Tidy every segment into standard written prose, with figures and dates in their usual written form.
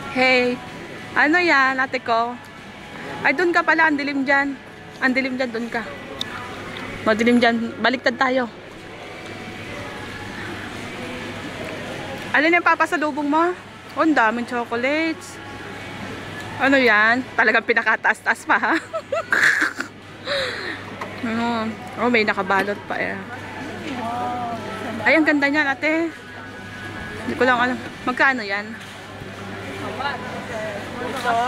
Hey, ano yan, ate ko? Ay, doon ka pala, ang dilim dyan. Ang dilim dyan, doon ka. Madilim dyan, baliktad tayo. Alin yung papasalubong mo? Oh, ang daming chocolates. Ano yan? Talagang pinakataas-taas pa, ha? Oh, may nakabalot pa eh. Ay, ang ganda niyan, ate. Hindi ko lang alam. Magkano yan? Ito?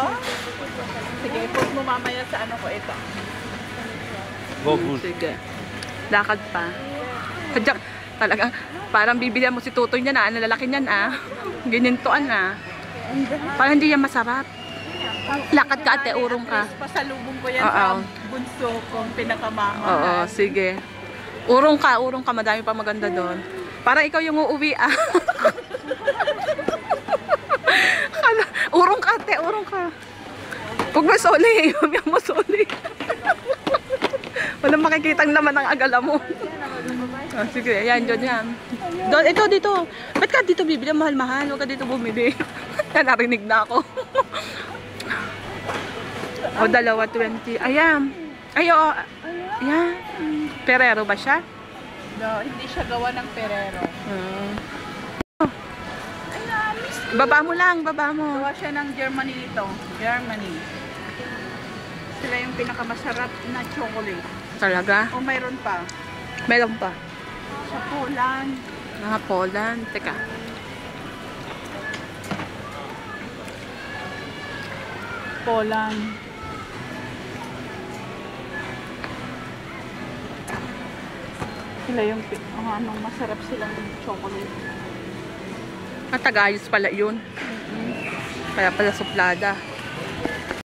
Sige, put mo mamaya sa ano ko ito. Sige. Lakad pa. Sadyak, talagang parang bibilihan mo si Tutoy niya na. Lalaki niyan ah. Ginintuan ah. Parang hindi yan masarap. Lakad ka ate, urong ka. Pasalubong ko yan sa bunso kong pinakamamahal. Oo, sige. Urong ka. Madami pa maganda doon. Parang ikaw yung uuwi ah. Urong ka ate, urong ka. Huwag mo soli. Huwag mo soli. Walang makikitang naman ang agala mo. Oh, sige, ayan, dyan yan. Doon, ito, dito. Ba't ka dito bibili? Mahal-mahal. Huwag ka dito bumili. Narinig na ako. O, dalawa, 20. Ayan. Ay, oo. Ayan. Ferrero ba siya? No, hindi siya gawa ng Ferrero. Baba mo lang, baba mo. Gawa siya ng Germany ito. Germany. Sila yung pinakamasarap na chocolate. Talaga? O mayroon pa. Meron pa. Sa Poland. Mga Poland. Teka. Poland. Sila yung anong masarap silang chocolate. Matagayos pala yun. Kaya pala suplada.